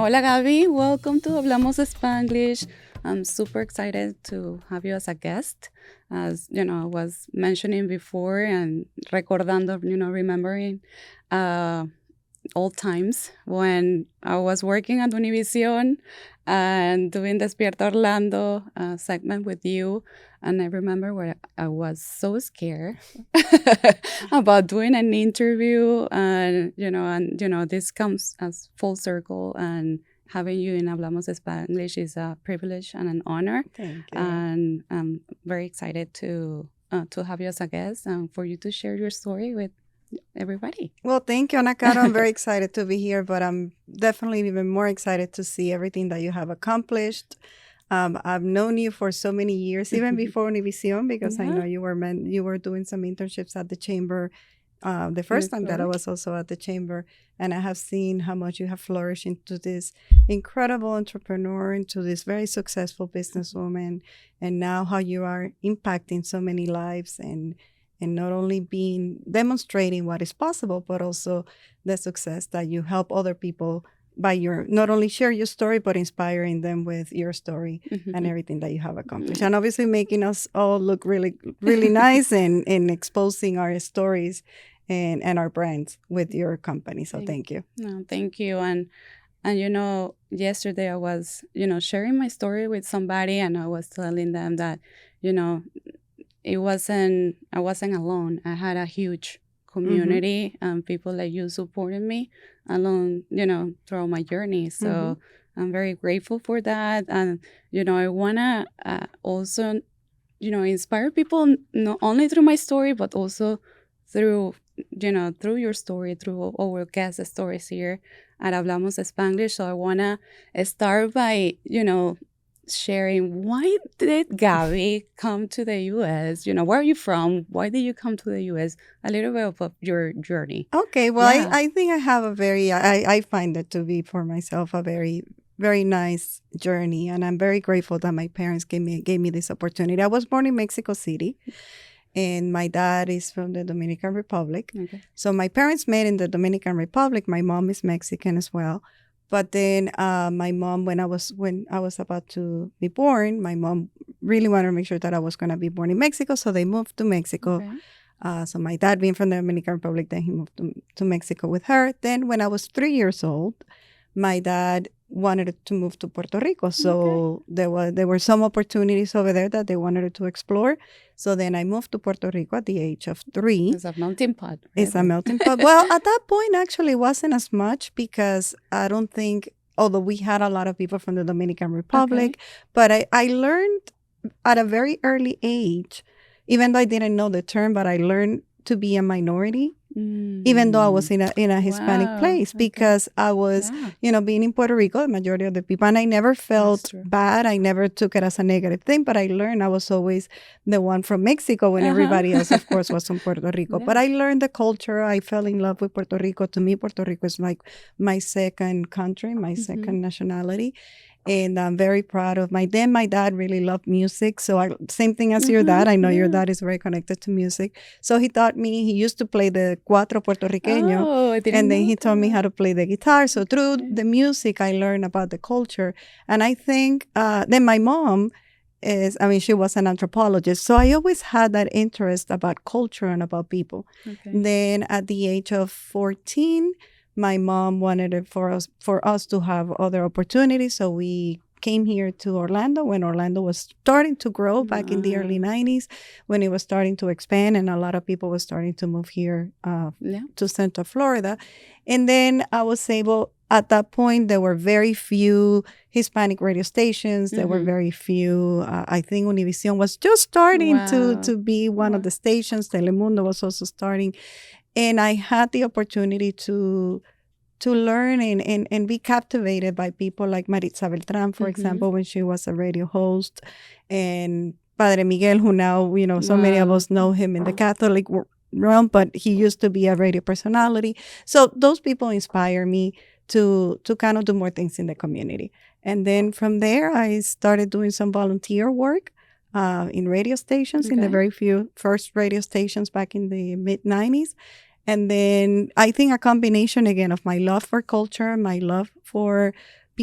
Hola Gaby, welcome to Hablamos Spanglish. I'm super excited to have you as a guest. As you know, I was mentioning before and recordando, remembering uh, old times when I was working at Univision and doing Despierta Orlando segment with you. And I remember where I was so scared about doing an interview, and this comes as full circle, and having you in Hablamos Spanglish is a privilege and an honor. Thank you. And I'm very excited to have you as a guest and for you to share your story with everybody. Well, thank you, Ana Caro. I'm very excited to be here, but I'm definitely even more excited to see everything that you have accomplished. I've known you for so many years, even before Univision, because I know you were doing some internships at the chamber. The first time that I was also at the chamber, and I have seen how much you have flourished into this incredible entrepreneur, into this very successful businesswoman, and now how you are impacting so many lives and not only demonstrating what is possible, but also the success that you help other people by not only share your story, but inspiring them with your story and everything that you have accomplished. And obviously making us all look really, really nice and exposing our stories and our brands with your company. So thank you. No, thank you. And yesterday I was, sharing my story with somebody, and I was telling them that, I wasn't alone. I had a huge community and people like you supported me along, throughout my journey. So I'm very grateful for that. And, I want to also, inspire people not only through my story, but also through your story, through our guest stories here at Hablamos Spanglish. So I want to start by, sharing, why did Gaby come to the U.S.? Where are you from? Why did you come to the U.S.? A little bit of your journey. Okay, well, yeah. I think I have I find it to be for myself a very, very nice journey. And I'm very grateful that my parents gave me this opportunity. I was born in Mexico City, and my dad is from the Dominican Republic. Okay. So my parents met in the Dominican Republic. My mom is Mexican as well. But then my mom, when I was about to be born, my mom really wanted to make sure that I was going to be born in Mexico. So they moved to Mexico. Okay. So my dad being from the Dominican Republic, then he moved to Mexico with her. Then when I was 3 years old, my dad wanted to move to Puerto Rico. So okay. there were some opportunities over there that they wanted to explore. So then I moved to Puerto Rico at the age of 3. It's a melting pot. Right? It's a melting pot. Well, at that point, actually, it wasn't as much because I don't think, although we had a lot of people from the Dominican Republic, okay. But I learned at a very early age, even though I didn't know the term, but I learned to be a minority. Even though I was in a Hispanic place, because I was, being in Puerto Rico, the majority of the people, and I never felt bad. I never took it as a negative thing, but I learned I was always the one from Mexico when everybody else, of course, was from Puerto Rico. Yeah. But I learned the culture. I fell in love with Puerto Rico. To me, Puerto Rico is like my second country, my second nationality. And I'm very proud of my dad really loved music. So same thing as your dad. I know your dad is very connected to music. So he taught me, he used to play the cuatro puertorriqueño. And then he taught me how to play the guitar. So through the music, I learned about the culture. And I think then my mom she was an anthropologist. So I always had that interest about culture and about people. Okay. Then at the age of 14, my mom wanted it for us to have other opportunities. So we came here to Orlando when Orlando was starting to grow back in the early 90s, when it was starting to expand and a lot of people were starting to move here to Central Florida. And then I was able, at that point, there were very few Hispanic radio stations. There were very few. I think Univision was just starting to be one of the stations. Telemundo was also starting. And I had the opportunity to learn and be captivated by people like Maritza Beltran, for example, when she was a radio host, and Padre Miguel, who now, so many of us know him in the Catholic realm, but he used to be a radio personality. So those people inspire me to kind of do more things in the community. And then from there, I started doing some volunteer work in radio stations, in the very few first radio stations back in the mid-90s. And then I think a combination, again, of my love for culture, my love for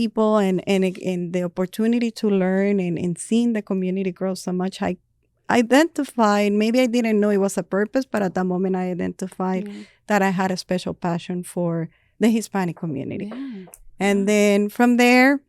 people and the opportunity to learn and seeing the community grow so much, I identified, maybe I didn't know it was a purpose, but at that moment I identified that I had a special passion for the Hispanic community. Yeah. And then from there,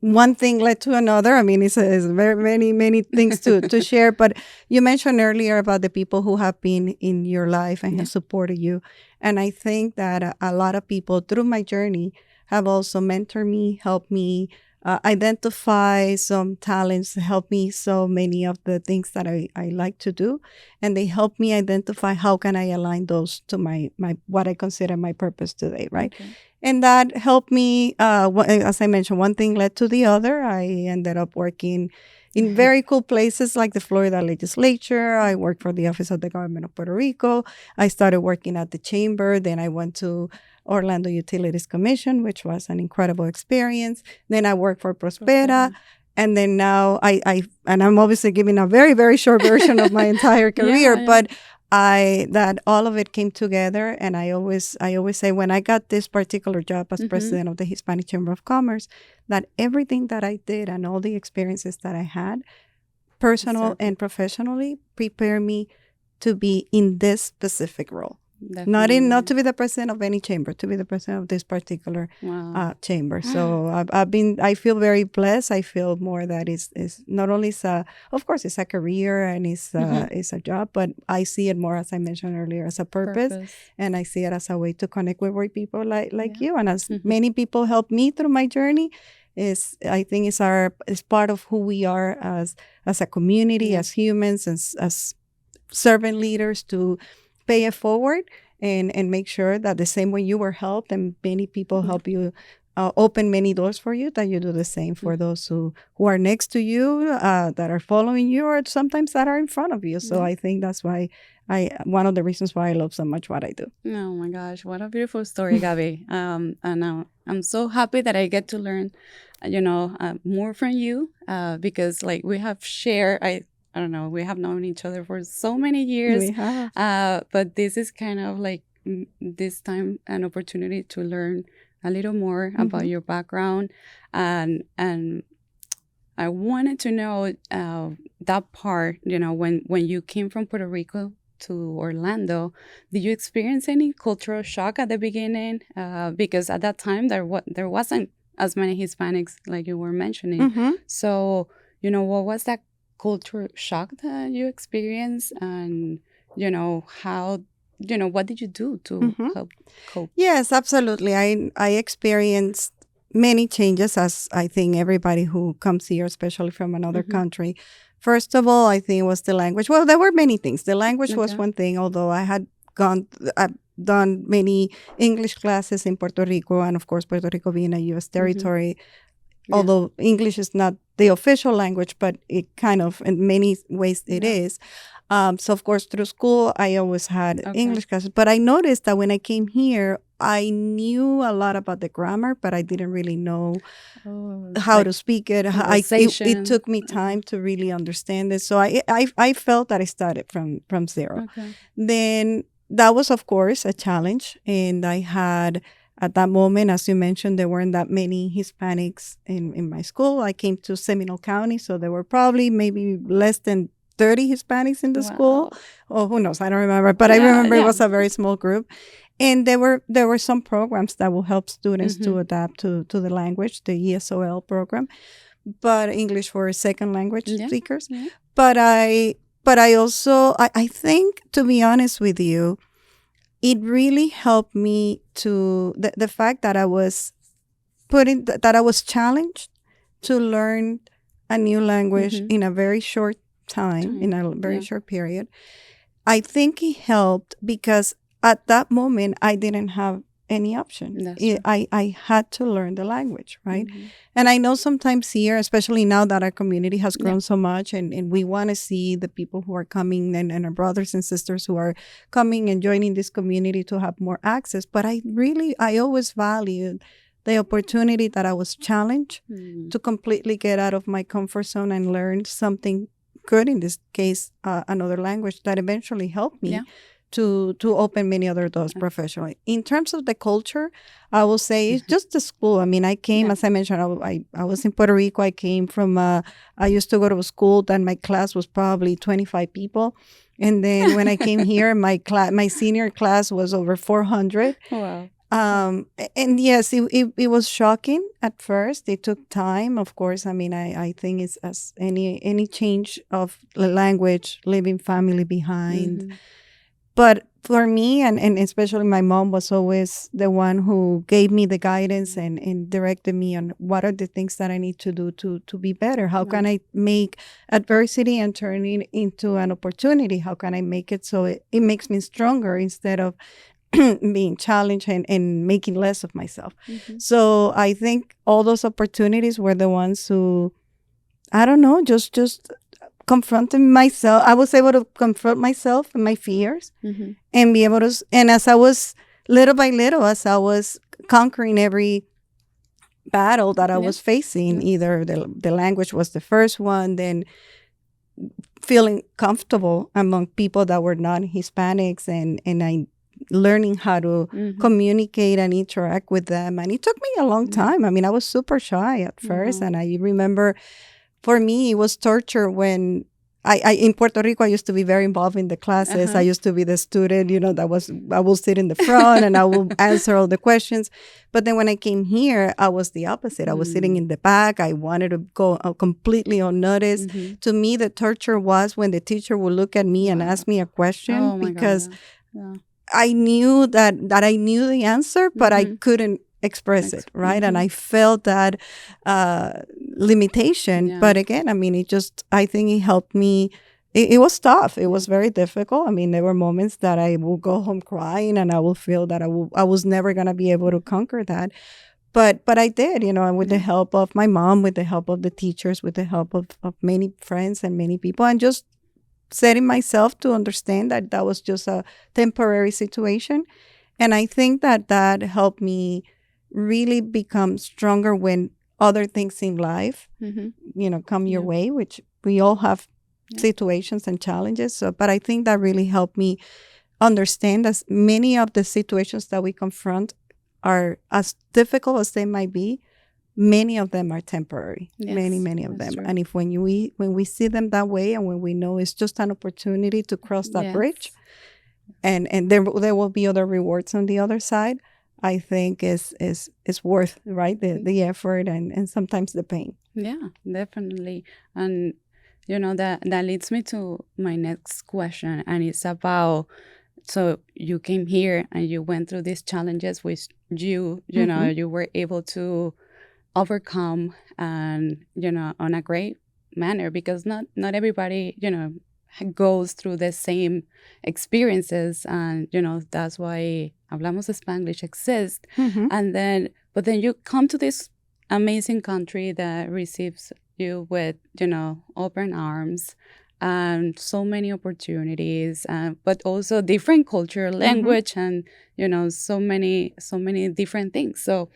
one thing led to another. I mean, it's very many things to share. But you mentioned earlier about the people who have been in your life and have supported you. And I think that a lot of people through my journey have also mentored me, helped me identify some talents, help me so many of the things that I like to do. And they help me identify how can I align those to my what I consider my purpose today, right? Okay. And that helped me, as I mentioned, one thing led to the other. I ended up working in very cool places like the Florida legislature. I worked for the Office of the Government of Puerto Rico. I started working at the chamber. Then I went to Orlando Utilities Commission, which was an incredible experience. Then I worked for Prospera. And then now and I'm obviously giving a very, very short version of my entire career, but that all of it came together. And I always say when I got this particular job as president of the Hispanic Chamber of Commerce, that everything that I did and all the experiences that I had, personal and professionally, prepared me to be in this specific role. Definitely. Not to be the president of any chamber, to be the president of this particular chamber. So I feel very blessed. I feel more that it's not only of course it's a career and it's a job, but I see it more, as I mentioned earlier, as a purpose. And I see it as a way to connect with great people like you. And as many people help me through my journey, I think it's part of who we are as a community, as humans, as servant leaders to pay it forward and make sure that the same way you were helped and many people help you open many doors for you, that you do the same for those who are next to you, that are following you, or sometimes that are in front of you. So I think that's why one of the reasons why I love so much what I do. Oh my gosh, what a beautiful story, Gaby. And I'm so happy that I get to learn, more from you, because like we have shared, I don't know, we have known each other for so many years. We have. But this is kind of like this time an opportunity to learn a little more about your background. And I wanted to know that part, when you came from Puerto Rico to Orlando, did you experience any cultural shock at the beginning? Because at that time, there wasn't as many Hispanics like you were mentioning. So, what was that culture shock that you experienced, and how what did you do to help cope? Yes, absolutely. I experienced many changes, as I think everybody who comes here, especially from another country. First of all, I think it was the language. Well, there were many things. The language was one thing, although I've done many English classes in Puerto Rico, and of course Puerto Rico being a U.S. territory. Although English is not the official language, but it kind of, in many ways, it is. So, of course, through school, I always had English classes. But I noticed that when I came here, I knew a lot about the grammar, but I didn't really know how to speak it. It took me time to really understand it. So I felt that I started from zero. Then that was, of course, a challenge. And I had... At that moment, as you mentioned, there weren't that many Hispanics in my school. I came to Seminole County, so there were probably maybe less than 30 Hispanics in the school. Oh, who knows? I don't remember. But I remember it was a very small group. And there were some programs that will help students to adapt to the language, the ESOL program, but English for second language speakers. Yeah. But I also think, to be honest with you, it really helped me to the fact that I was challenged to learn a new language in a very short time, in a very short period. I think it helped because at that moment I didn't have any option. I had to learn the language, right? And I know sometimes here, especially now that our community has grown so much, and we want to see the people who are coming and our brothers and sisters who are coming and joining this community to have more access. But I always valued the opportunity that I was challenged to completely get out of my comfort zone and learn something good, in this case, another language that eventually helped me to open many other doors professionally. In terms of the culture, I will say it's just the school. I mean, I came, as I mentioned, I was in Puerto Rico. I came from, I used to go to a school that my class was probably 25 people. And then when I came here, my senior class was over 400. Wow. And yes, it was shocking at first. It took time, of course. I mean, I think it's as any change of the language, leaving family behind. But for me, and especially my mom was always the one who gave me the guidance and directed me on what are the things that I need to do to be better. How can I make adversity and turn it into an opportunity? How can I make it so it makes me stronger instead of being challenged and making less of myself? So I think all those opportunities were the ones who, I don't know, just confronting myself. I was able to confront myself and my fears and be able to, and as I was little by little, as I was conquering every battle that I was facing, either the language was the first one, then feeling comfortable among people that were not Hispanics and I learning how to communicate and interact with them. And it took me a long time. I mean, I was super shy at first. And I remember for me, it was torture when I in Puerto Rico, I used to be very involved in the classes. I used to be the student, I will sit in the front and I will answer all the questions. But then when I came here, I was the opposite. I was sitting in the back. I wanted to go completely unnoticed. To me, the torture was when the teacher would look at me and ask me a question because I knew that I knew the answer, but I couldn't express it, right? And I felt that limitation. But again, I mean, I think it helped me. It was tough. It was very difficult. I mean, there were moments that I will go home crying and I will feel that I was never going to be able to conquer that. But I did, and with the help of my mom, with the help of the teachers, with the help of many friends and many people, and just setting myself to understand that that was just a temporary situation. And I think that helped me really become stronger when other things in life, come your way, which we all have situations and challenges. So, but I think that really helped me understand as many of the situations that we confront are as difficult as they might be. Many of them are temporary. Many of them. True. And if when we see them that way, and when we know it's just an opportunity to cross that bridge, and there will be other rewards on the other side, I think is worth, right, the effort and sometimes the pain. Yeah, definitely. And that leads me to my next question, and it's about, so you came here and you went through these challenges which you know you were able to overcome, and on a great manner, because not everybody goes through the same experiences, and that's why Hablamos Spanglish exists. But then you come to this amazing country that receives you with open arms and so many opportunities, but also different culture, language, and so many different things. So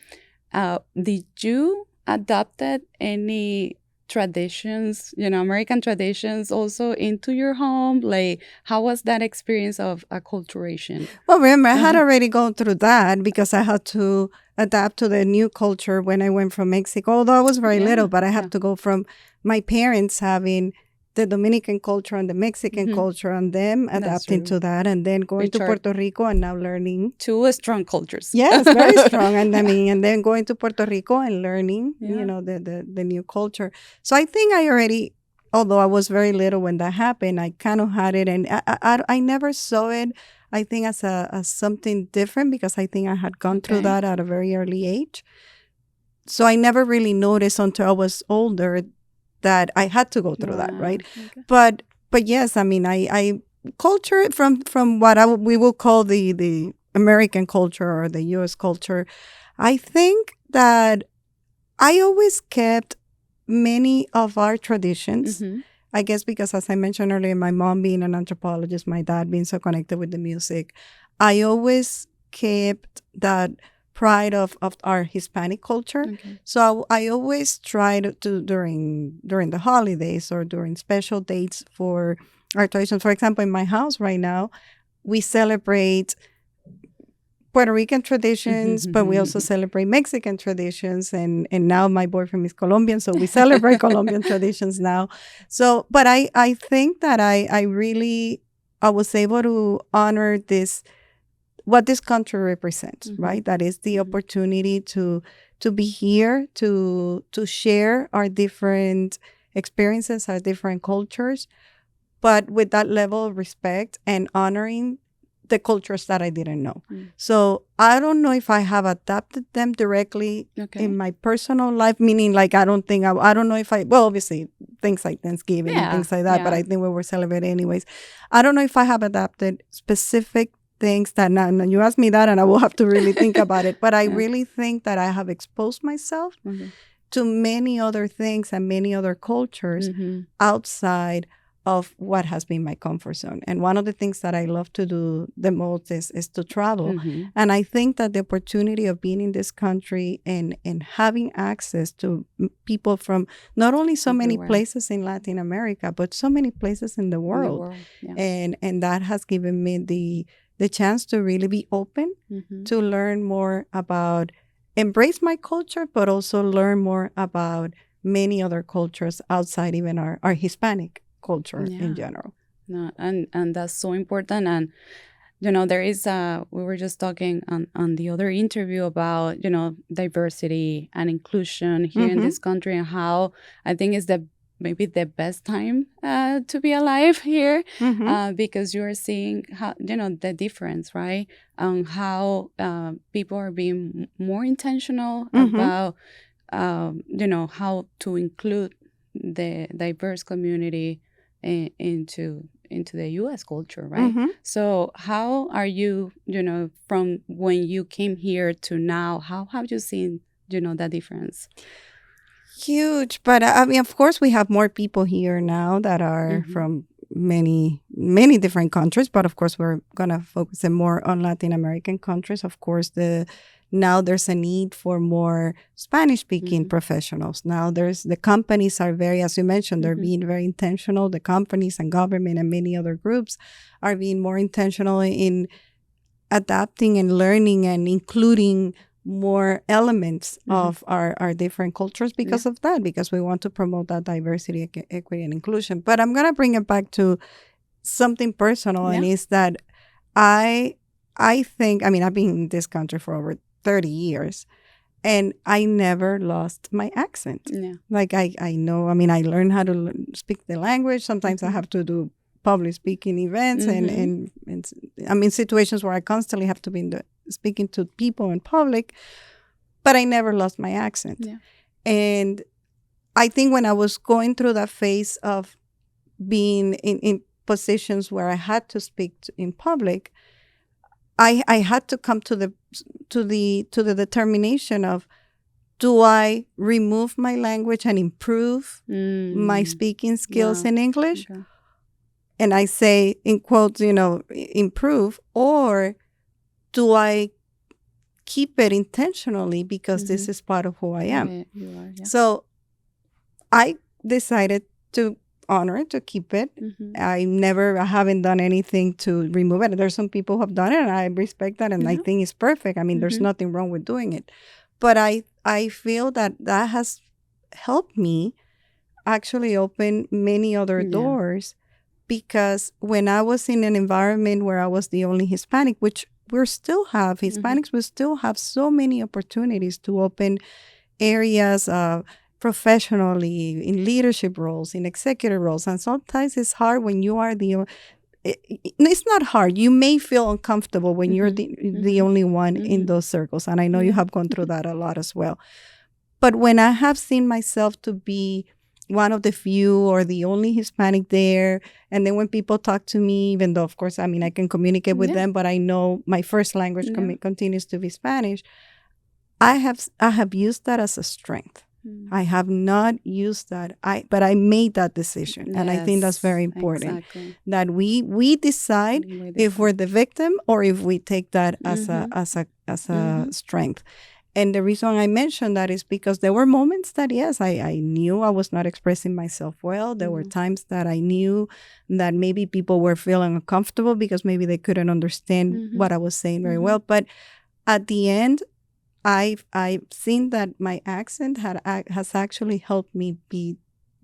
did you adopted any traditions, American traditions also into your home? Like, how was that experience of acculturation? Well, remember, I had already gone through that because I had to adapt to the new culture when I went from Mexico, although I was very little, but I had to go from my parents having the Dominican culture and the Mexican culture and them adapting to that, and then going to Puerto Rico and now learning. Two strong cultures. Yes, very strong. And and then going to Puerto Rico and learning, the new culture. So I think I already, although I was very little when that happened, I kind of had it, and I never saw it, I think, as something different, because I think I had gone through that at a very early age. So I never really noticed until I was older that I had to go through that, right? Okay. But yes, I mean, I culture from what we will call the American culture or the U.S. culture. I think that I always kept many of our traditions. I guess because, as I mentioned earlier, my mom being an anthropologist, my dad being so connected with the music, I always kept that pride of our Hispanic culture. So I always tried to during the holidays or during special dates for our traditions. For example, in my house right now, we celebrate Puerto Rican traditions, but we also celebrate Mexican traditions. And now my boyfriend is Colombian, so we celebrate Colombian traditions now. So, but I think that I was able to honor what this country represents, right? That is the opportunity to be here, to share our different experiences, our different cultures, but with that level of respect and honoring the cultures that I didn't know. So I don't know if I have adapted them directly in my personal life, meaning like I don't know if well, obviously things like Thanksgiving and things like that, but I think we were celebrating anyways. I don't know if I have adapted specific things that now you ask me that and I will have to really think about it. But I really think that I have exposed myself to many other things and many other cultures outside of what has been my comfort zone. And one of the things that I love to do the most is to travel. And I think that the opportunity of being in this country and having access to people from not only so many places in Latin America, but so many places in the world. And that has given me the chance to really be open, to learn more about, embrace my culture, but also learn more about many other cultures outside even our Hispanic culture in general. No, and that's so important. And there is we were just talking on the other interview about diversity and inclusion here in this country, and how I think is maybe the best time to be alive here, because you're seeing how the difference, right, on how people are being more intentional about how to include the diverse community into the U.S. culture, right? So how are you, from when you came here to now, how have you seen, that difference? Huge. But I mean, of course, we have more people here now that are from many, many different countries. But of course, we're going to focus more on Latin American countries. Of course, now there's a need for more Spanish-speaking professionals. Now the companies are as you mentioned, they're being very intentional. The companies and government and many other groups are being more intentional in adapting and learning and including more elements of our different cultures because of that, because we want to promote that diversity, equity, and inclusion. But I'm going to bring it back to something personal, and is that I think, I mean, I've been in this country for over 30 years, and I never lost my accent. Like I know, I mean, I learned how to speak the language. Sometimes I have to do public speaking events and I'm in situations where I constantly have to be speaking to people in public, but I never lost my accent. And I think when I was going through that phase of being in positions where I had to speak in public, I had to come to the determination of, do I remove my language and improve my speaking skills in English? And I say in quotes, improve, or do I keep it intentionally because this is part of who I am? So I decided to honor it, to keep it. I haven't done anything to remove it. There's some people who have done it, and I respect that, and I think it's perfect. I mean, there's nothing wrong with doing it. But I feel that has helped me actually open many other doors, because when I was in an environment where I was the only Hispanic, which we still have, Hispanics will still have so many opportunities to open areas professionally, in leadership roles, in executive roles. And sometimes it's hard when you are it's not hard. You may feel uncomfortable when you're the only one in those circles. And I know you have gone through that a lot as well. But when I have seen myself to be one of the few or the only Hispanic there, and then when people talk to me, even though, of course, I mean, I can communicate with them, but I know my first language continues to be Spanish, I have used that as a strength. I have not used that, but I made that decision. And I think that's very important, that we decide if we're the victim or if we take that as a strength. And the reason I mentioned that is because there were moments that, yes, I knew I was not expressing myself well. There were times that I knew that maybe people were feeling uncomfortable because maybe they couldn't understand what I was saying very well. But at the end, I've seen that my accent has actually helped me be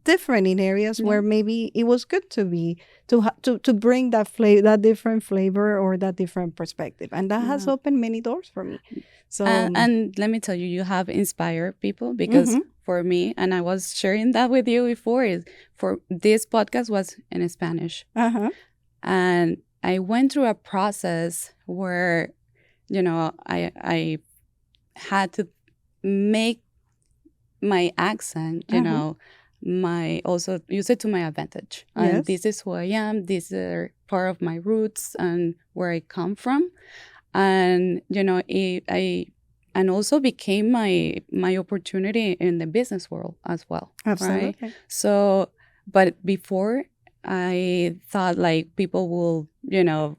different in areas where maybe it was good to be to bring that flavor, that different flavor or that different perspective, and that has opened many doors for me. So and let me tell you, you have inspired people because for me, and I was sharing that with you before, is for this podcast was in Spanish, and I went through a process where, you know, I had to make my accent, you know, my also use it to my advantage. And this is who I am. These are part of my roots and where I come from. And, you know, I and also became my opportunity in the business world as well. Absolutely. Right? So, but before I thought like people will, you know,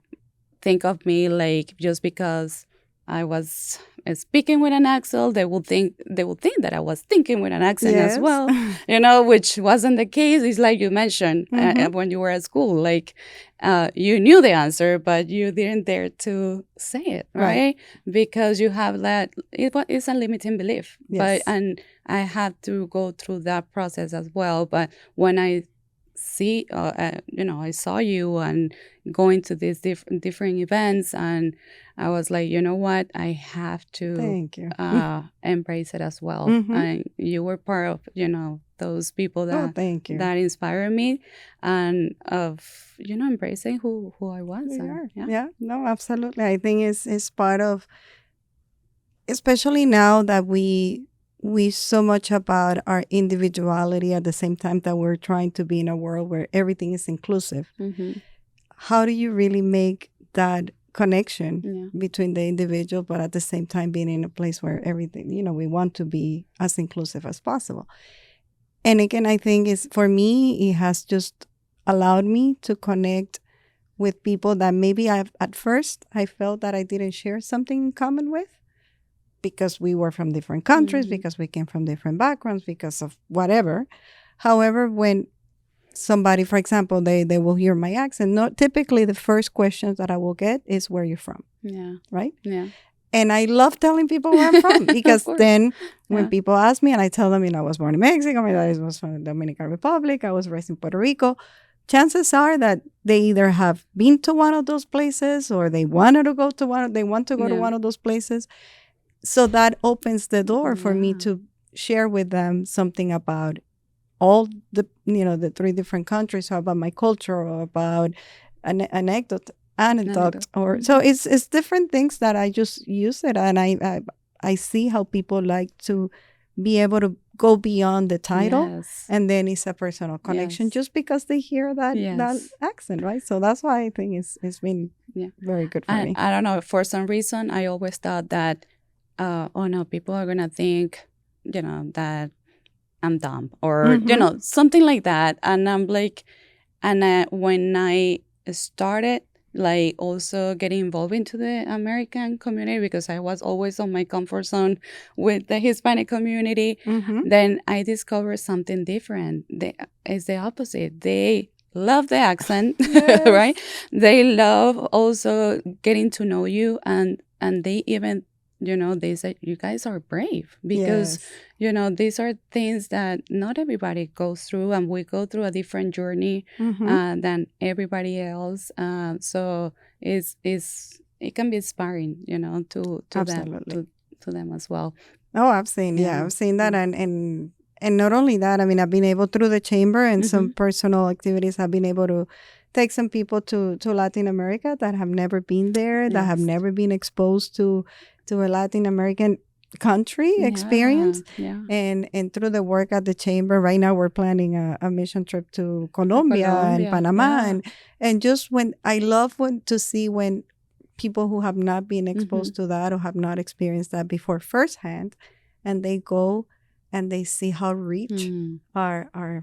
think of me like just because I was speaking with an accent, they will think that I was thinking with an accent as well, you know, which wasn't the case. It's like you mentioned when you were at school, like you knew the answer, but you didn't dare to say it, right? Because you have that it's a limiting belief. But and I had to go through that process as well. But when I see, you know, I saw you and going to these different events, and I was like, you know what, I have to Thank you. Embrace it as well. And you were part of, you know, those people that thank you. that inspired me, and of, you know, embracing who I was. No, absolutely. I think it's part of, especially now that we so much about our individuality at the same time that we're trying to be in a world where everything is inclusive. How do you really make that connection between the individual, but at the same time being in a place where everything, you know, we want to be as inclusive as possible? And again, I think for me, it has just allowed me to connect with people that maybe at first I felt that I didn't share something in common with, because we were from different countries, because we came from different backgrounds, because of whatever. However, when somebody, for example, they will hear my accent, not typically the first questions that I will get is where you're from. Right? And I love telling people where I'm from, because then when people ask me and I tell them, you know, I was born in Mexico, my dad was from the Dominican Republic, I was raised in Puerto Rico, chances are that they either have been to one of those places or they want to go to one of those places. So that opens the door for me to share with them something about all the, you know, the 3 different countries, or about my culture, or about an anecdote, or so it's different things that I just use it, and I see how people like to be able to go beyond the title, and then it's a personal connection just because they hear that accent, right? So that's why I think it's been very good for me. I don't know, for some reason I always thought that oh no, people are gonna think, you know, that I'm dumb, or you know, something like that. And I'm like, and when I started like also getting involved into the American community, because I was always on my comfort zone with the Hispanic community, then I discovered something different. It's the opposite. They love the accent, right? They love also getting to know you, and they even, you know, they say you guys are brave, because you know, these are things that not everybody goes through, and we go through a different journey than everybody else. So it can be inspiring, you know, to them as well. Oh, I've seen that, and not only that, I mean, I've been able, through the chamber and some personal activities, I've been able to take some people to Latin America that have never been there, that have never been exposed to a Latin American country experience. And through the work at the chamber, right now we're planning a mission trip to Colombia and Panama, and just when I love to see when people who have not been exposed to that, or have not experienced that before firsthand, and they go and they see how rich our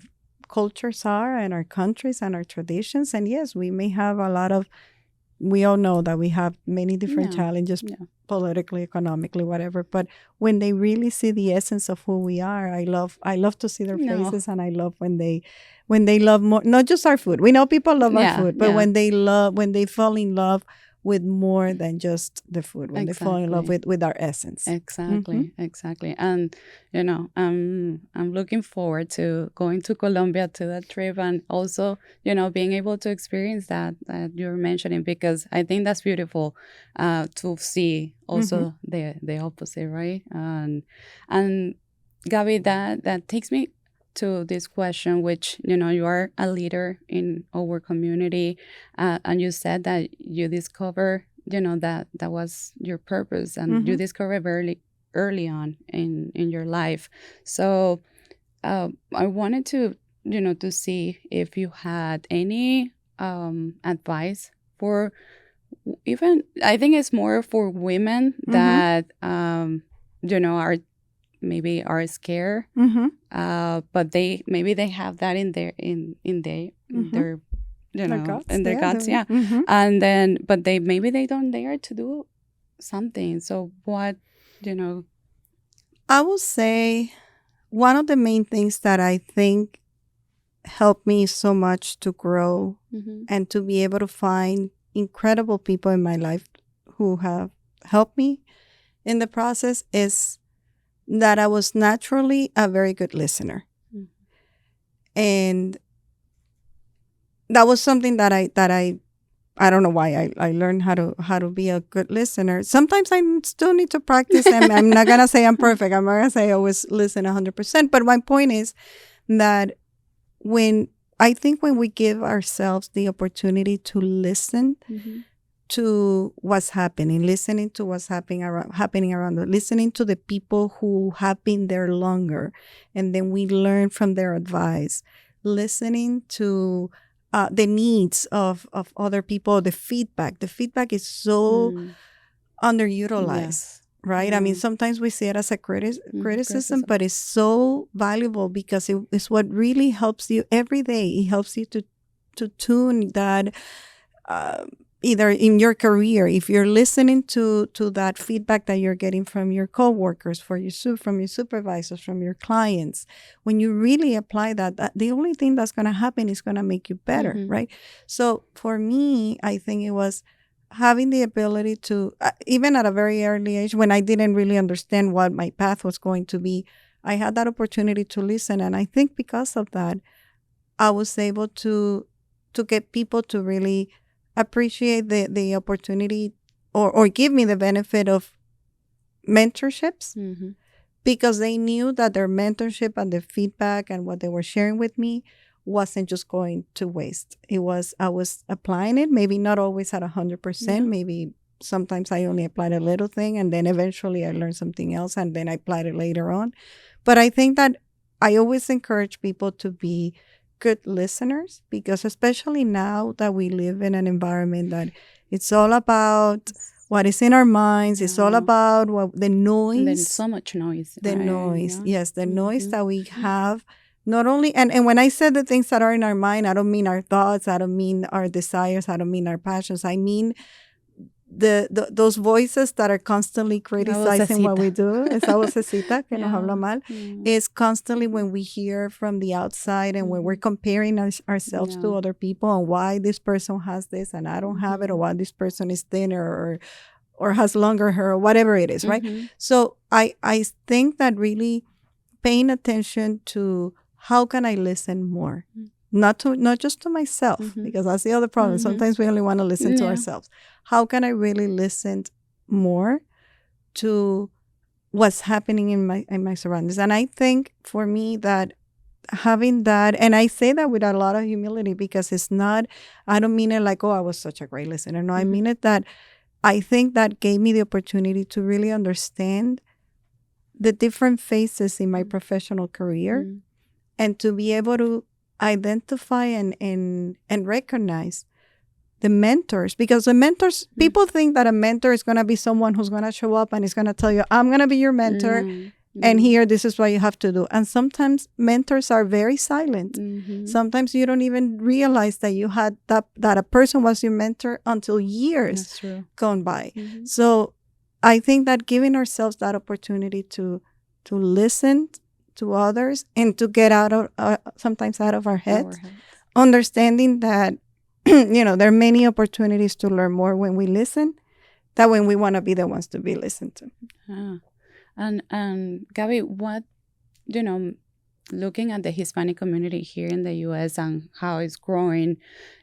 cultures are, and our countries and our traditions. And yes, we may have a lot of we all know that we have many different challenges Yeah. politically, economically, whatever. But when they really see the essence of who we are, I love to see their No. faces, and I love when they love more, not just our food. We know people love our Yeah, food, but yeah. when they fall in love with more than just the food, when they fall in love with our essence. Exactly, exactly. And I'm looking forward to going to Colombia to that trip, and also being able to experience that you're mentioning, because I think that's beautiful to see also the opposite, right? And Gaby, that takes me to this question, which you are a leader in our community, and you said that you discover that was your purpose, and you discover very early on in your life. So I wanted to to see if you had any advice for, even I think it's more for women that are maybe are scared, but they have that in their their in their guts, yeah. And then but maybe they don't dare to do something. So what I will say one of the main things that I think helped me so much to grow and to be able to find incredible people in my life who have helped me in the process is that I was naturally a very good listener. And that was something that I don't know why I learned how to be a good listener. Sometimes I still need to practice, and I'm not going to say I'm perfect. I'm not going to say I always listen 100%. But my point is that when we give ourselves the opportunity to listen to what's happening, listening to what's happening around us, listening to the people who have been there longer, and then we learn from their advice, listening to the needs of other people, the feedback. The feedback is so underutilized, right? I mean, sometimes we see it as a criticism, but it's so valuable because it's what really helps you every day. It helps you to tune that either in your career, if you're listening to that feedback that you're getting from your coworkers, from your supervisors, from your clients, when you really apply that the only thing that's going to happen is going to make you better, right? So for me, I think it was having the ability to, even at a very early age, when I didn't really understand what my path was going to be, I had that opportunity to listen. And I think because of that, I was able to get people to really appreciate the opportunity or give me the benefit of mentorships because they knew that their mentorship and the feedback and what they were sharing with me wasn't just going to waste. I was applying it, maybe not always at 100%, maybe sometimes I only applied a little thing and then eventually I learned something else and then I applied it later on. But I think that I always encourage people to be good listeners, because especially now that we live in an environment that it's all about what is in our minds, it's all about the noise. And there's so much noise. The noise, yes, the noise that we have. Not only, and when I say the things that are in our mind, I don't mean our thoughts, I don't mean our desires, I don't mean our passions. I mean those voices that are constantly criticizing what we do. Esa vocecita que nos habla mal is constantly when we hear from the outside and when we're comparing ourselves to other people and why this person has this and I don't have it, or why this person is thinner or has longer hair or whatever it is, right? So I think that really paying attention to how can I listen more? Not just to myself, because that's the other problem. Sometimes we only want to listen to ourselves. How can I really listen more to what's happening in my surroundings? And I think for me that having that, and I say that with a lot of humility because it's not, I don't mean it like, oh, I was such a great listener. No, I mean it that I think that gave me the opportunity to really understand the different phases in my professional career and to be able to identify and recognize the mentors, because the mentors, people think that a mentor is going to be someone who's going to show up and is going to tell you, I'm going to be your mentor. And here, this is what you have to do. And sometimes mentors are very silent. Sometimes you don't even realize that you had that a person was your mentor until years gone by. So I think that giving ourselves that opportunity to listen to others and to get out of sometimes out of our heads, understanding that there are many opportunities to learn more when we listen than when we want to be the ones to be listened to. And Gaby, what, looking at the Hispanic community here in the U.S. and how it's growing,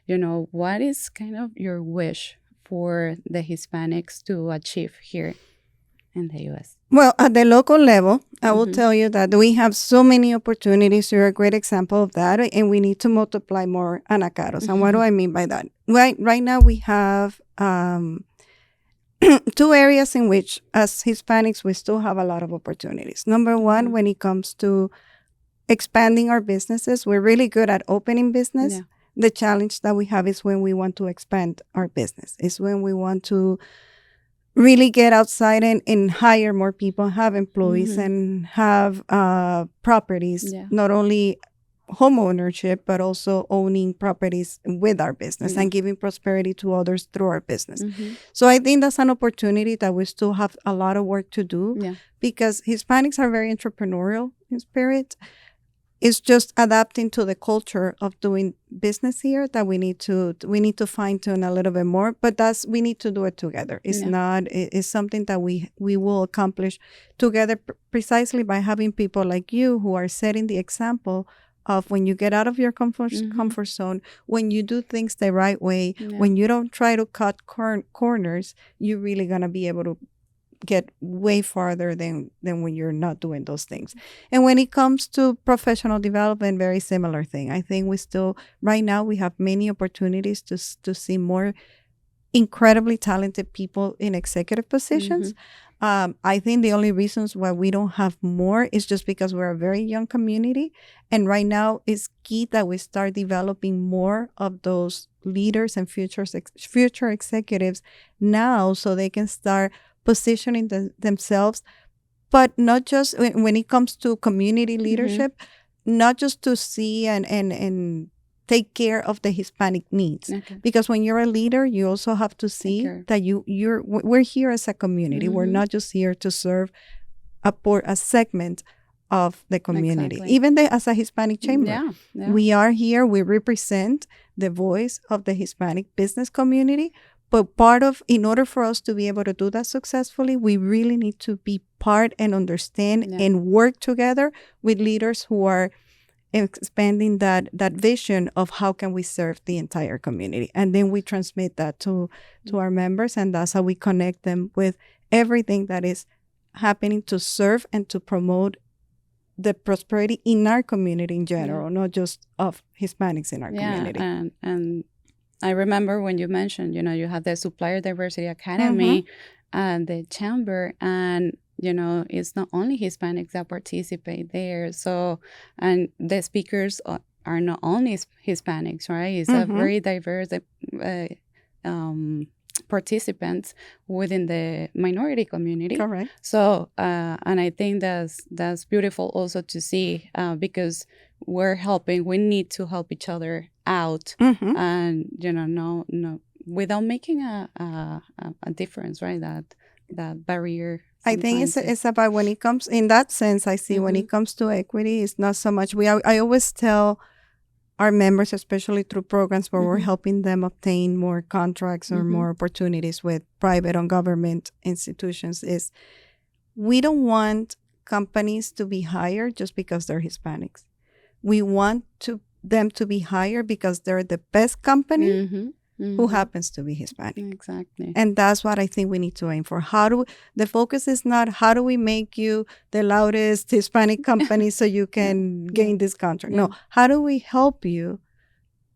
what is kind of your wish for the Hispanics to achieve here in the U.S.? Well, at the local level, I will tell you that we have so many opportunities. You're a great example of that, and we need to multiply more anacaros. And what do I mean by that? Right now, we have 2 areas in which, as Hispanics, we still have a lot of opportunities. Number one, when it comes to expanding our businesses, we're really good at opening business. Yeah. The challenge that we have is when we want to expand our business. It's when we want to really get outside and hire more people, have employees, and have properties, not only home ownership, but also owning properties with our business and giving prosperity to others through our business. So I think that's an opportunity that we still have a lot of work to do because Hispanics are very entrepreneurial in spirit. It's just adapting to the culture of doing business here that we need to fine tune a little bit more. But we need to do it together. It's something that we will accomplish together precisely by having people like you who are setting the example of when you get out of your comfort zone, when you do things the right way, when you don't try to cut corners, you're really gonna be able to get way farther than when you're not doing those things. And when it comes to professional development, very similar thing. I think we still, right now, we have many opportunities to see more incredibly talented people in executive positions. I think the only reasons why we don't have more is just because we're a very young community. And right now, it's key that we start developing more of those leaders and future executives now so they can start positioning themselves, but not just when it comes to community leadership, not just to see and take care of the Hispanic needs. Because when you're a leader, you also have to see that we're here as a community. We're not just here to serve a segment of the community. Even as a Hispanic chamber, we are here. We represent the voice of the Hispanic business community. But in order for us to be able to do that successfully, we really need to be part and understand and work together with leaders who are expanding that vision of how can we serve the entire community. And then we transmit that to our members, and that's how we connect them with everything that is happening to serve and to promote the prosperity in our community in general, not just of Hispanics in our community. And I remember when you mentioned, you have the Supplier Diversity Academy and the chamber, and, it's not only Hispanics that participate there. So, and the speakers are not only Hispanics, right? It's a very diverse participants within the minority community. Correct. So, and I think that's beautiful also to see because we need to help each other out, and no, without making a difference, right? That barrier. I think it's about when it comes in that sense. I see when it comes to equity, it's not so much. I always tell our members, especially through programs where we're helping them obtain more contracts or more opportunities with private and government institutions, is we don't want companies to be hired just because they're Hispanics. We want them to be hired because they're the best company who happens to be Hispanic. Exactly. And that's what I think we need to aim for. The focus is not how do we make you the loudest Hispanic company so you can gain this contract. No, how do we help you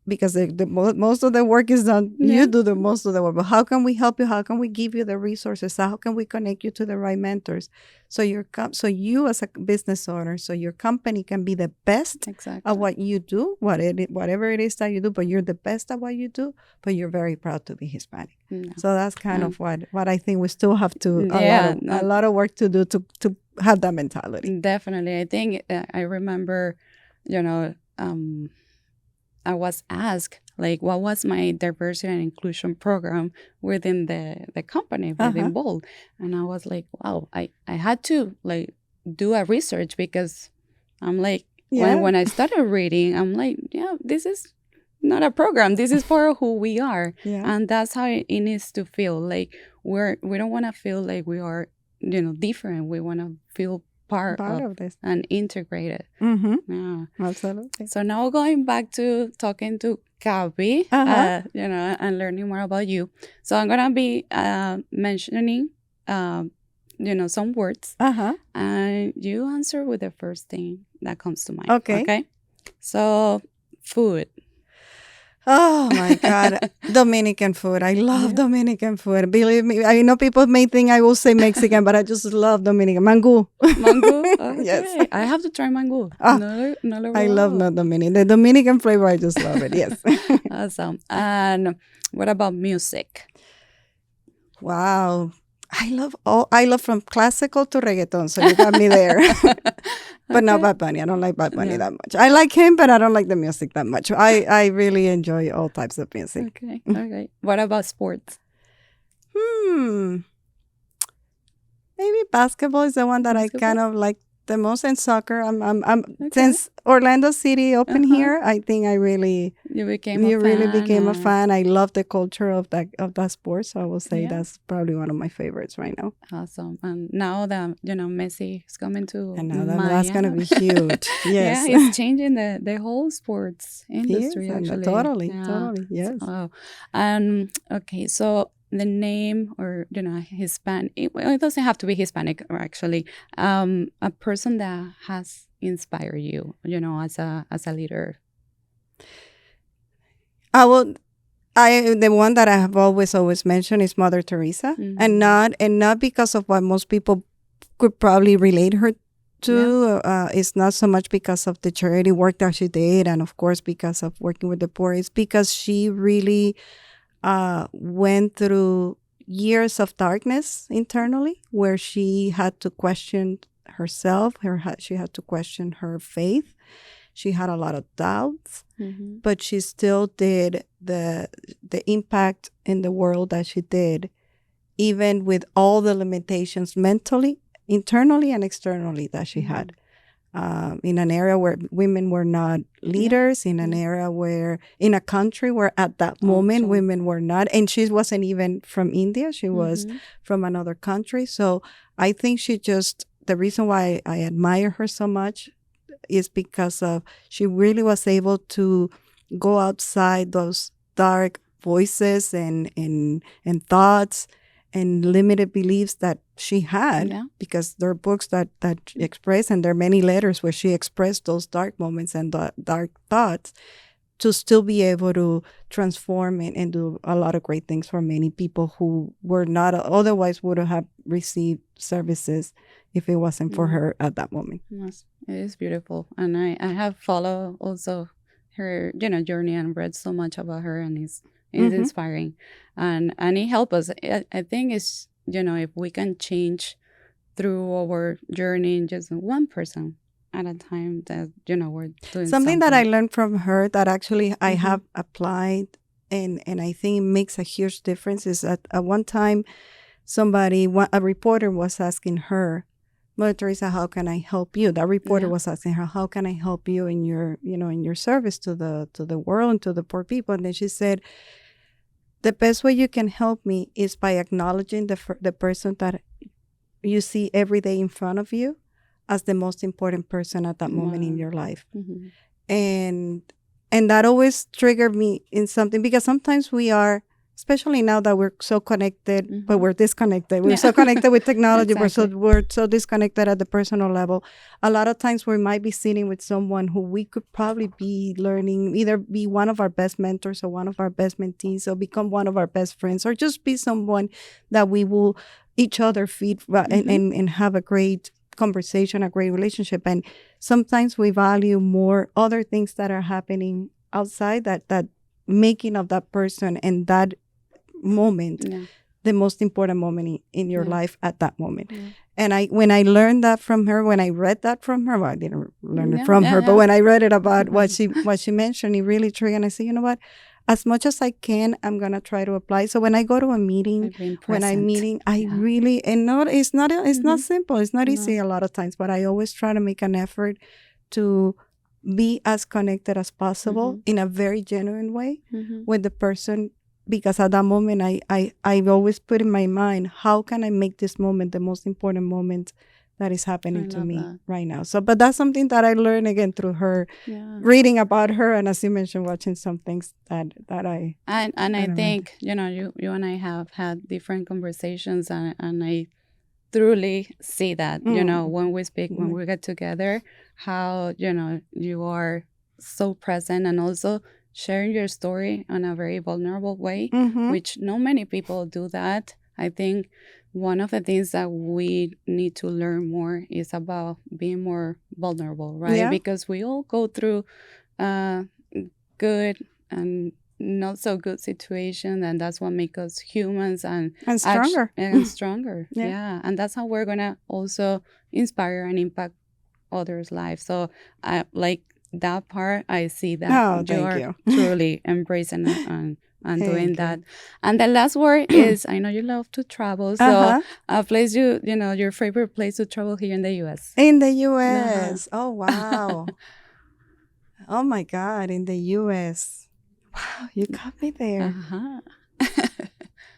because most of the work is done. Yeah. You do the most of the work. But how can we help you? How can we give you the resources? How can we connect you to the right mentors? So you as a business owner, so your company can be the best Exactly. at what you do, whatever it is that you do, but you're the best at what you do, but you're very proud to be Hispanic. No. So that's kind of what I think we still have to, Yeah, a lot of work to do to have that mentality. Definitely. I think I remember, I was asked, like, what was my diversity and inclusion program within the company, within Bold? And I was like, wow, I had to, like, do a research because I'm like, when I started reading, I'm like, yeah, this is not a program. This is for who we are. Yeah. And that's how it needs to feel. Like, we don't want to feel like we are, different. We want to feel part of this and integrated. Mm-hmm. Yeah. Absolutely. So now going back to talking to Gaby, and learning more about you. So I'm gonna be mentioning, some words, and you answer with the first thing that comes to mind. Okay. So food. Oh my God. Dominican food. I love Dominican food. Believe me, I know people may think I will say Mexican, but I just love Dominican. Mango. Mango? Okay. Yes. I have to try mango. I love Dominican. The Dominican flavor, I just love it. Yes. Awesome. And what about music? Wow. I love from classical to reggaeton, so you got me there. But not Bad Bunny. I don't like Bad Bunny that much. I like him, but I don't like the music that much. I really enjoy all types of music. Okay. What about sports? Maybe basketball is the one that I kind of like the most, and soccer. Since Orlando City opened here, I think I really became a fan. I love the culture of that sport, so I will say that's probably one of my favorites right now. Awesome. And now that Messi is coming to, and now that's gonna be huge. Yes, yeah, it's changing the whole sports industry. Actually, totally, yes. Oh, okay, so the name, or Hispanic, it doesn't have to be Hispanic, or actually a person that has inspired you, as a leader. The one that I have always mentioned is Mother Teresa, and not because of what most people could probably relate her to. It's not so much because of the charity work that she did, and of course because of working with the poor. It's because she really went through years of darkness internally, where she had to question herself. She had to question her faith. She had a lot of doubts, but she still did the impact in the world that she did, even with all the limitations mentally, internally, and externally that she had. In an area where women were not leaders, in a country where at that moment women were not, and she wasn't even from India, she was from another country. So I think the reason why I admire her so much is because of she really was able to go outside those dark voices and thoughts and limited beliefs that she had, because there are books that express, and there are many letters where she expressed those dark moments and dark thoughts, to still be able to transform and do a lot of great things for many people who were not otherwise would have received services if it wasn't for her at that moment. Yes, it is beautiful, and I have followed also her journey and read so much about her, and it's inspiring, and it helps us. I think it's if we can change through our journey, just one person at a time, that we're doing something that I learned from her that actually I have applied, and I think it makes a huge difference, is that at one time a reporter was asking her, Mother Teresa, how can I help you? That reporter was asking her, how can I help you in your in your service to the world and to the poor people? And then she said, the best way you can help me is by acknowledging the person that you see every day in front of you as the most important person at that moment in your life. And that always triggered me in something, because sometimes we are especially now that we're so connected, but Mhm. we're disconnected. We're Yeah. so connected with technology. Exactly. We're so disconnected at the personal level. A lot of times we might be sitting with someone who we could probably be learning, either be one of our best mentors or one of our best mentees, or become one of our best friends, or just be someone that we will each other feed and have a great conversation, a great relationship. And sometimes we value more other things that are happening outside that making of that person and that moment Yeah. the most important moment in your Yeah. life at that moment. Yeah. And when I learned that from her, when I read that from her, well, I didn't learn it Yeah, from yeah, her, but yeah. when I read it about what she mentioned, it really triggered. And I said, you know what? As much as I can, I'm gonna try to apply. So when I go to a meeting, Like being when I'm present. meeting, I Yeah. really it's not simple. It's not No. easy a lot of times, but I always try to make an effort to be as connected as possible in a very genuine way with the person, because at that moment I always put in my mind, how can I make this moment the most important moment that is happening to me right now. So but that's something that I learned again through her, reading about her, and as you mentioned, watching some things that I I think you and I have had different conversations, and I truly see that when we speak, when we get together, how you are so present, and also sharing your story in a very vulnerable way, which not many people do that. I think one of the things that we need to learn more is about being more vulnerable, right? Yeah. Because we all go through good and not so good situation, and that's what makes us humans and stronger. Stronger. Yeah. Yeah, and that's how we're gonna also inspire and impact others' lives. So I like that part. I see that you. truly embracing it and doing you. that. And the last word is, I know you love to travel, so a place your favorite place to travel here in the U.S. In the U.S. Oh wow. Oh my God, in the U.S. Wow, you got me there.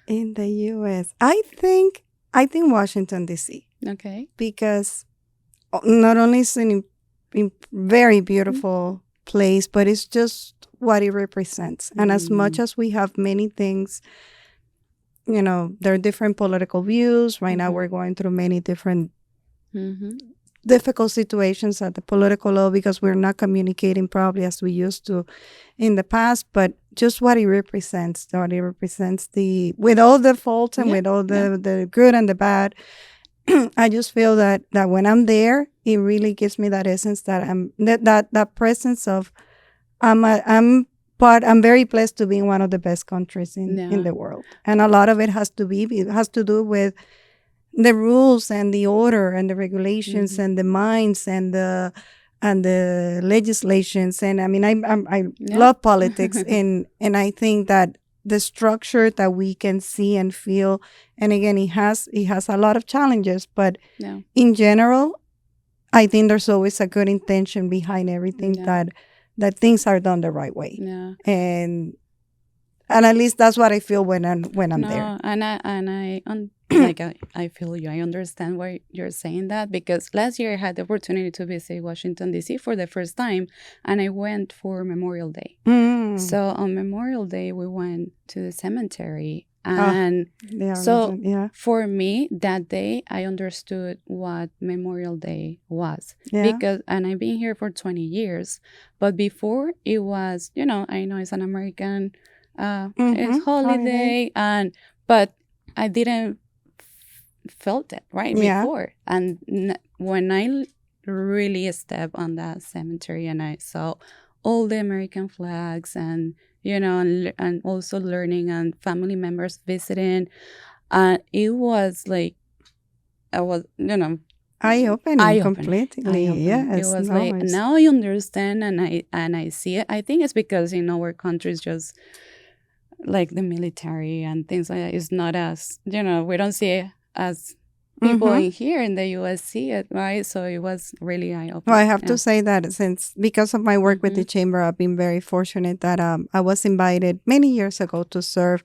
In the U.S. I think Washington, D.C. Okay. Because not only is it a very beautiful place, but it's just what it represents. And as much as we have many things, there are different political views. Right now we're going through many different difficult situations at the political level because we're not communicating probably as we used to in the past, but just what it represents, with all the faults and with all the good and the bad. I just feel that when I'm there, it really gives me that essence that that presence of I'm very blessed to be in one of the best countries in the world, and a lot of it has to do with the rules and the order and the regulations and the minds and the legislations. And I mean, I love politics, and I think that the structure that we can see and feel, and again, it has a lot of challenges, but in general, I think there's always a good intention behind everything, that things are done the right way. And at least that's what I feel when I'm there. And I feel you. I understand why you're saying that, because last year I had the opportunity to visit Washington, D.C. for the first time, and I went for Memorial Day. So on Memorial Day, we went to the cemetery. And for me, that day, I understood what Memorial Day was. Because, and I've been here for 20 years, but before it was, I know it's an American it's holiday, but I didn't felt it before. And when I really stepped on that cemetery and I saw all the American flags and and also learning and family members visiting, it was like I was eye-opening completely. Yes, it was like now I understand and I see it. I think it's because in our country is just like the military and things like that is not as we don't see it as people in here in the US see it, right? So it was really eye-opening. Well, I have to say that because of my work with the chamber, I've been very fortunate that I was invited many years ago to serve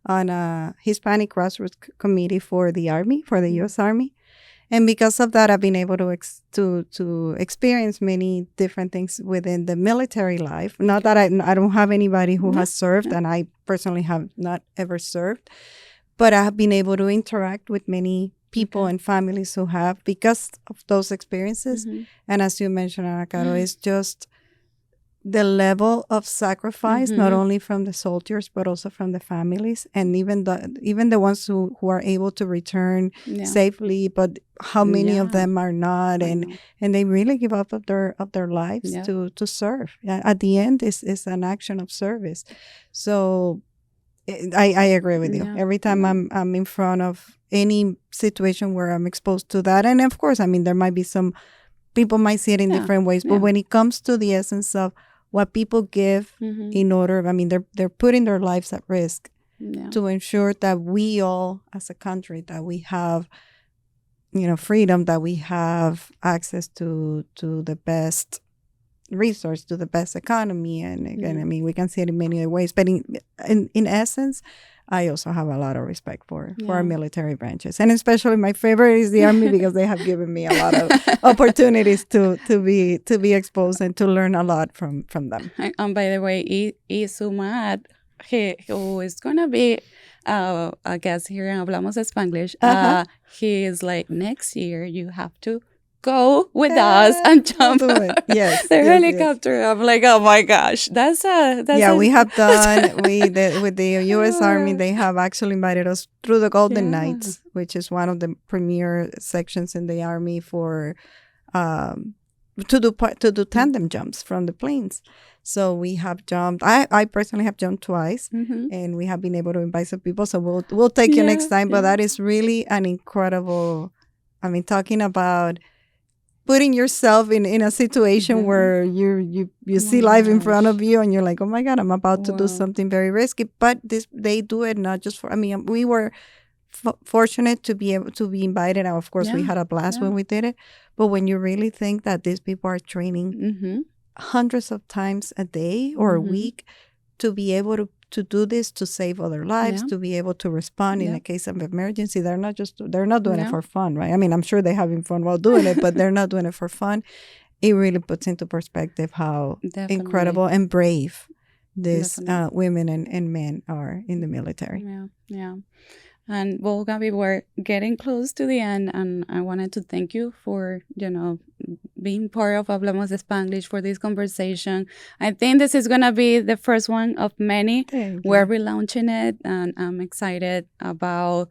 on a Hispanic grassroots committee for the Army, for the U.S. Army. And because of that, I've been able to experience many different things within the military life. Not that I don't have anybody who has served, and I personally have not ever served, but I have been able to interact with many people and families who have because of those experiences. And as you mentioned, Ana Caro, it's just the level of sacrifice, not only from the soldiers, but also from the families, and even the ones who are able to return safely, but how many of them are not, and they really give up of their lives to serve. At the end, is an action of service. So I agree with you. Every time I'm in front of any situation where I'm exposed to that, and of course, I mean, there might be some people might see it in different ways, but when it comes to the essence of what people give in order, I mean, they're putting their lives at risk to ensure that we all, as a country, that we have, freedom, that we have access to the best resource, to the best economy. And again, I mean, we can see it in many other ways, but in essence, I also have a lot of respect for our military branches. And especially my favorite is the Army because they have given me a lot of opportunities to be exposed and to learn a lot from them. And by the way, Isumat, who is going to be a guest here in Hablamos Spanglish, he is like, next year you have to go with us and jump the helicopter. I'm like, oh my gosh, that's we have done with the U.S. Army. They have actually invited us through the Golden Knights, which is one of the premier sections in the Army for to do tandem jumps from the planes. So we have jumped. I personally have jumped twice, and we have been able to invite some people. So we'll take you next time. But that is really an incredible. I mean, talking about putting yourself in a situation where you see life in front of you and you're like, oh my God, I'm about to do something very risky. But they do it not just for, I mean, we were fortunate to be able to be invited. And of course, we had a blast when we did it. But when you really think that these people are training hundreds of times a day or a week to be able to do this, to save other lives, to be able to respond in a case of emergency. They're not doing it for fun, right? I mean, I'm sure they're having fun while doing it, but they're not doing it for fun. It really puts into perspective how incredible and brave these women and men are in the military. Yeah. And well, Gaby, we're getting close to the end, and I wanted to thank you for, being part of Hablamos Spanglish for this conversation. I think this is going to be the first one of many. We're relaunching it, and I'm excited about,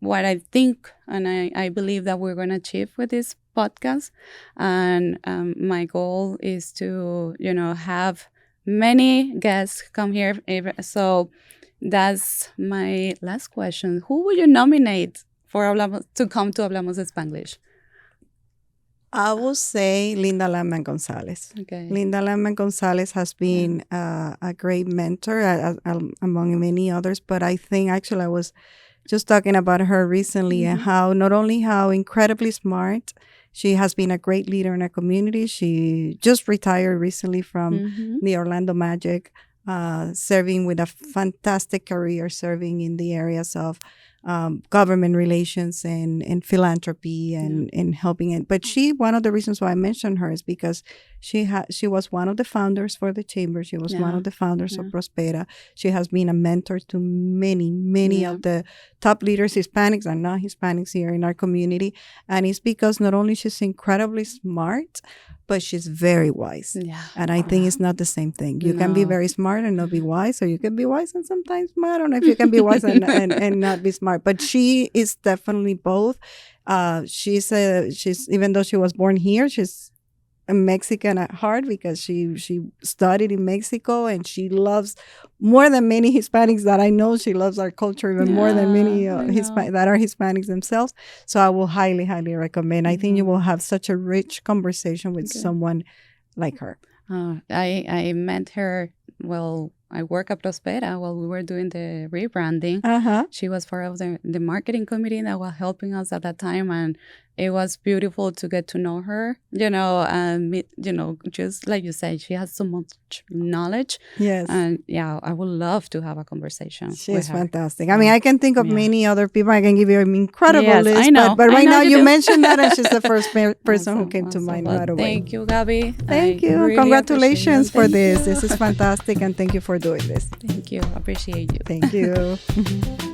what I think and I believe that we're going to achieve with this podcast. And my goal is to, have many guests come here. So that's my last question. Who would you nominate to come to Hablamos Spanglish? I will say Linda Lamman Gonzalez. Okay. Linda Lamman Gonzalez has been a great mentor among many others, but I think actually I was just talking about her recently and how not only how incredibly smart, she has been a great leader in her community. She just retired recently from the Orlando Magic, serving with a fantastic career, serving in the areas of government relations and philanthropy and helping it. But one of the reasons why I mentioned her is because she was one of the founders for the chamber. She was one of the founders of Prospera. She has been a mentor to many of the top leaders, Hispanics and non-Hispanics here in our community. And it's because not only she's incredibly smart, but she's very wise. Yeah. And I think it's not the same thing. You can be very smart and not be wise, or you can be wise and sometimes, I don't know if you can be wise and not be smart. But she is definitely both. She's even though she was born here, she's a Mexican at heart because she studied in Mexico, and she loves more than many Hispanics that I know. She loves our culture even more than many that are Hispanics themselves. So I will highly, highly recommend. I think you will have such a rich conversation with someone like her. I met her. Well, I work at Prospera while we were doing the rebranding. She was part of the marketing committee that was helping us at that time, and it was beautiful to get to know her, just like you said, she has so much knowledge. Yes. And yeah, I would love to have a conversation. She's fantastic. I mean, I can think of many other people. I can give you an incredible list. I know. But right now you mentioned that, and she's the first person who came to mind right away. Thank you, Gaby. Thank you. Really congratulations for this. This is fantastic, and thank you for doing this. Thank you. I appreciate you. Thank you.